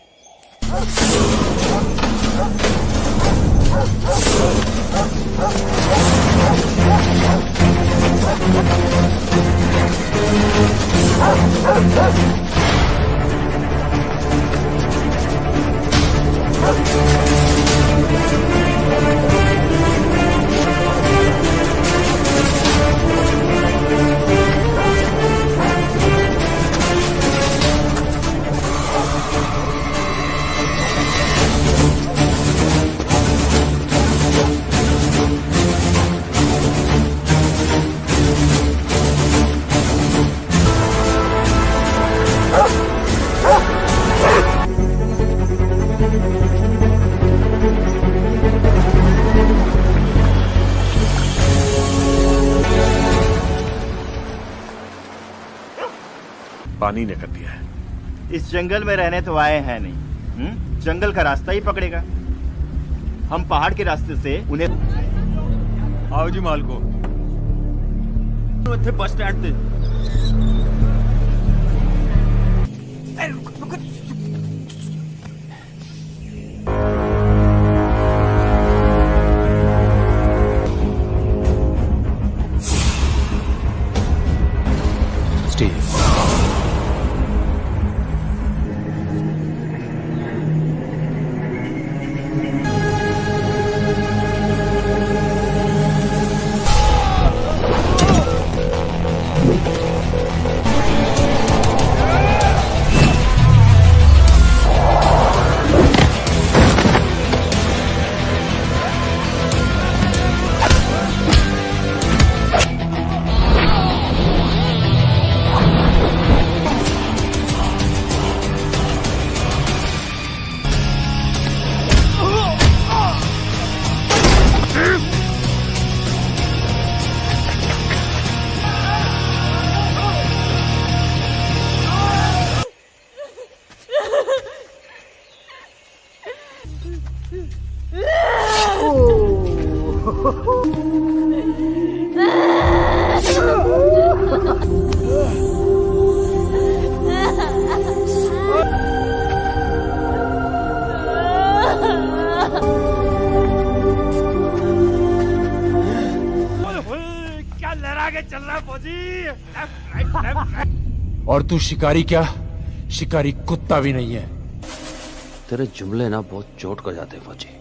S14: पानी ने कर दिया है।
S11: इस जंगल में रहने तो आए हैं नहीं, जंगल का रास्ता ही पकड़ेगा। हम पहाड़ के रास्ते से उन्हें।
S14: आओ जी मालको,
S11: ਇੱਥੇ बस स्टैंड ਤੇ।
S14: क्या लहरा के चल रहा फौजी? Left right left right.
S12: और तू शिकारी क्या, शिकारी कुत्ता भी नहीं है।
S6: तेरे जुमले ना बहुत चोट कर जाते फौजी।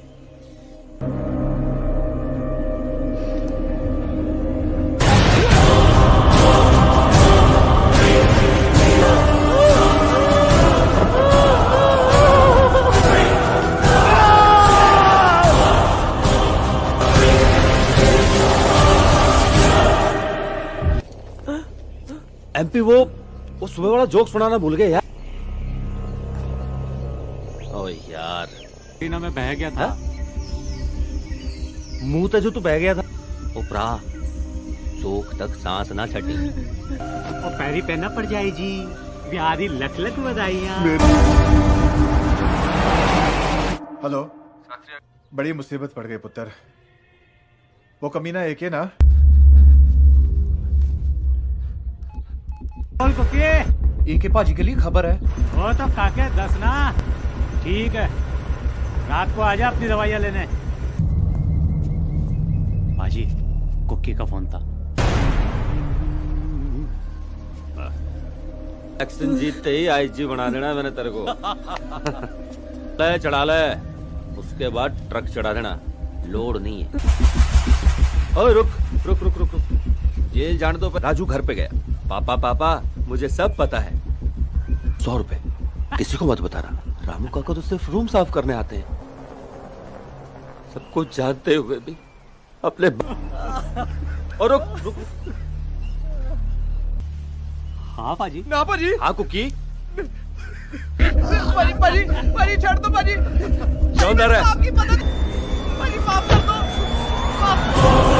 S11: एमपी वो सुबह वाला जोक सुनाना भूल गए यार।
S6: ओ यार,
S9: ना मैं बह गया था।
S11: मुंह ते जो तू बह गया था।
S6: उपरा जोक तक सांस ना छटी।
S9: और पैरी पहना पड़ जाए जी। बिहारी लख लख बधाइयां।
S13: हेलो, बड़ी मुसीबत पड़ गई पुत्र। वो कमीना एक है ना?
S9: बोल कुकी।
S11: एक पाजी के लिए खबर है।
S9: वो तो काके 10 ना। ठीक है, रात को आजा अपनी दवाइयां लेने। पाजी, कुकी का फोन था।
S6: एक्शन जीतते ही आईजी बना देना मैंने तेरे को। ले चढ़ा ले, उसके बाद ट्रक चढ़ा देना। लोड नहीं है। ओए रुक रुक रुक रुक रुक। जेल जाने दो। राजू घर पे गया। पापा मुझे सब पता है।
S11: 100 रुपए किसी को मत बताना। रामू काका तो सिर्फ रूम साफ करने आते हैं।
S6: सब कुछ जानते हुए भी अपने और रुक।
S9: हाँ पाजी।
S11: ना पाजी।
S6: हाँ कुकी।
S11: पाजी छोड़ दो पाजी।
S6: क्यों डर रहा है?
S11: आपकी मदद। पाजी माफ कर दो। माफ कर दो।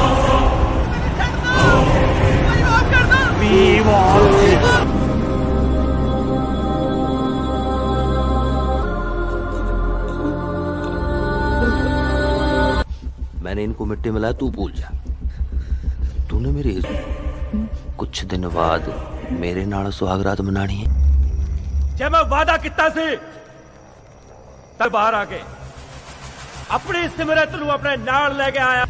S6: मैंने इनको मिट्टी मिलाया, तू भूल जा। तूने मेरी कुछ दिन बाद मेरे नाल सुहागरात मनानी है।
S14: जब मैं वादा किता सी तब बाहर आके अपनी सिमरत नूं अपने नाल लेके आया।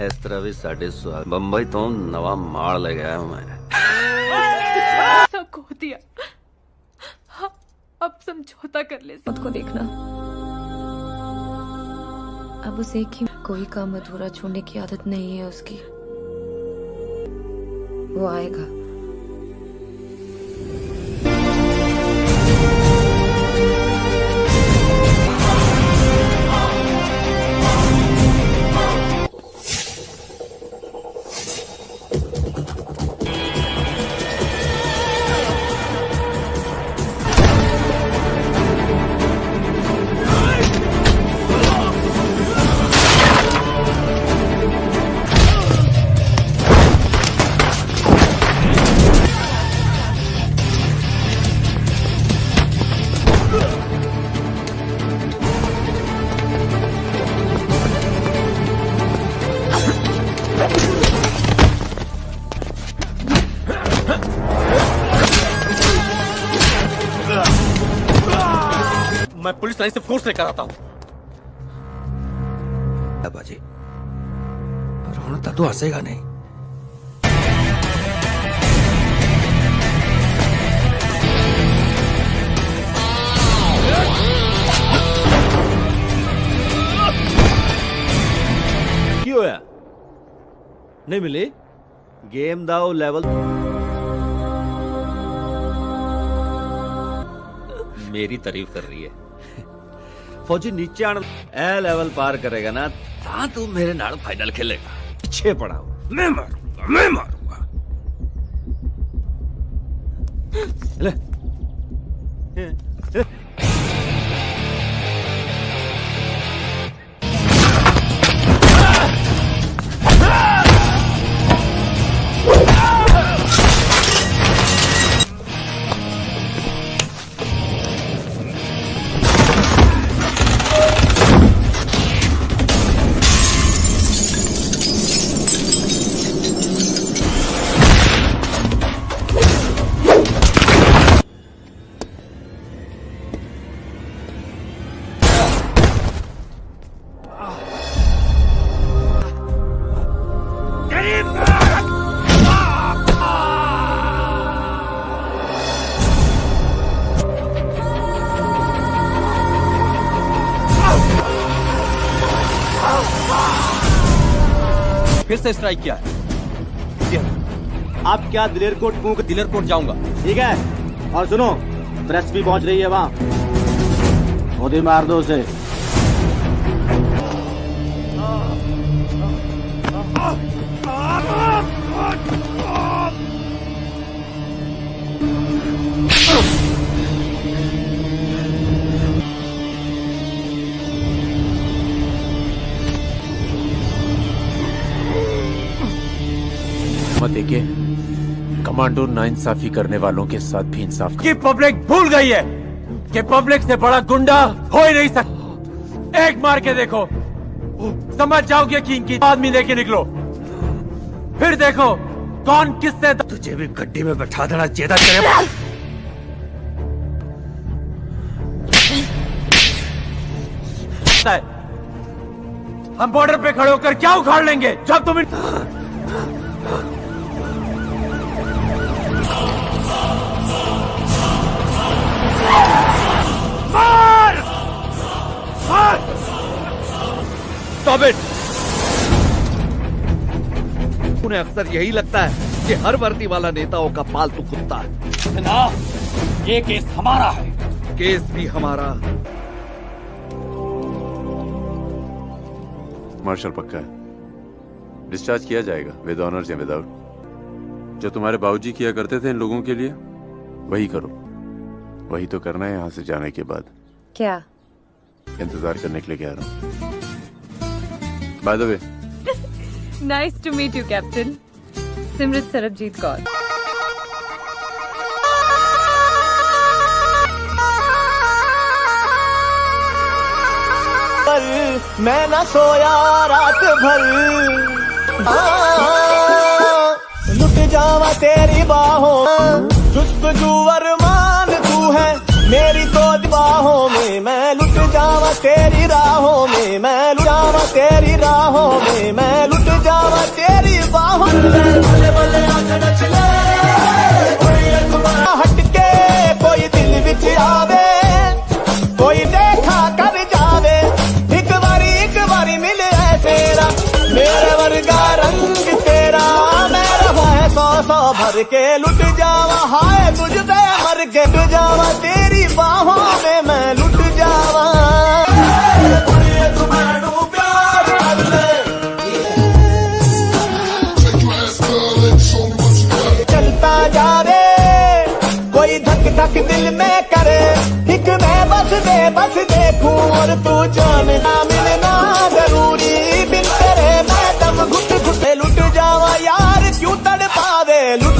S6: इस तरह भी साढ़े सुहाग बंबई तो नवा माल ले गया मैं।
S8: सब खो दिया। हाँ, अब समझौता कर ले। खुद को देखना, अब उसे कोई काम अधूरा छोड़ने की आदत नहीं है उसकी। वो आएगा।
S11: मैं पुलिस लाइन से फोर्स लेकर आता हूँ।
S6: बाजी, रोना तो हंसेगा नहीं।
S11: क्यों होया? नहीं मिली? गेम दाओ लेवल।
S6: मेरी तारीफ कर रही है।
S11: फौजी नीचे आना।
S6: ए लेवल पार करेगा ना ता तू मेरे नाल फाइनल खेलेगा।
S11: पीछे पड़ा हूं।
S6: मैं मारूंगा।
S11: ले।
S18: फिर से स्ट्राइक किया है।
S11: आप क्या दिलेर कोट
S18: दिलेर कोट जाऊंगा।
S11: ठीक है, और सुनो, प्रेस भी पहुंच रही है वहां, गोली मार दो उसे।
S10: मत एके, कमांडो नाइंसाफी करने वालों के साथ भी इंसाफ
S14: कि पब्लिक भूल गई है कि पब्लिक से बड़ा गुंडा हो ही नहीं सकता। एक मार के देखो, समझ जाओगे कि इनकी आदमी लेके निकलो, फिर देखो कौन किससे।
S2: तुझे भी गड्डी में बैठा देना चेता तेरे।
S14: हम बॉर्डर पे खड़े होकर क्या उखाड़ लेंगे जब तुम
S2: मार! मार! Stop it! उन्हें अक्सर यही लगता है कि हर वर्दी वाला नेताओं का पालतू कुत्ता है।
S18: ना, ये केस हमारा है।
S2: केस भी हमारा।
S10: मार्शल पक्का है, डिस्चार्ज किया जाएगा विद ऑनर्स या विदाउट। जो तुम्हारे बाबूजी किया करते थे इन लोगों के लिए, वही करो। वही तो करना है यहाँ से जाने के बाद।
S8: क्या?
S10: इंतजार करने के लिए कह रहा हूँ। By the way,
S8: nice to meet you captain. Simrat Sarabjit Kaur.
S15: मैं न सोया रात भर, लुट जावा तेरी बाहों, जुस्तजू अरमान तू है मेरी तो बाहों में। मैं लुट जावा तेरी राहों में, मैं लुट जावा तेरी राहों में, मैं लुट जावा तेरी बाहों में। हटके कोई दिल विच आवे, कोई देखा कर जावे, एक बारी मिले है तेरा, मेरे वर्गा रंग तेरा। मैं रहा है 100 भर के, लुट जावा हाय तुझ पे मर के, लुट जावा तेरी बाहों में, मैं लुट जावा। चलता जा रे कोई धक धक दिल में करे, एक मैं बस देखूं और तू जानना मिलना जरूरी। बिन तेरे मैं दम घुट घुट लुट जावा यार, क्यों तड़ पावे लुट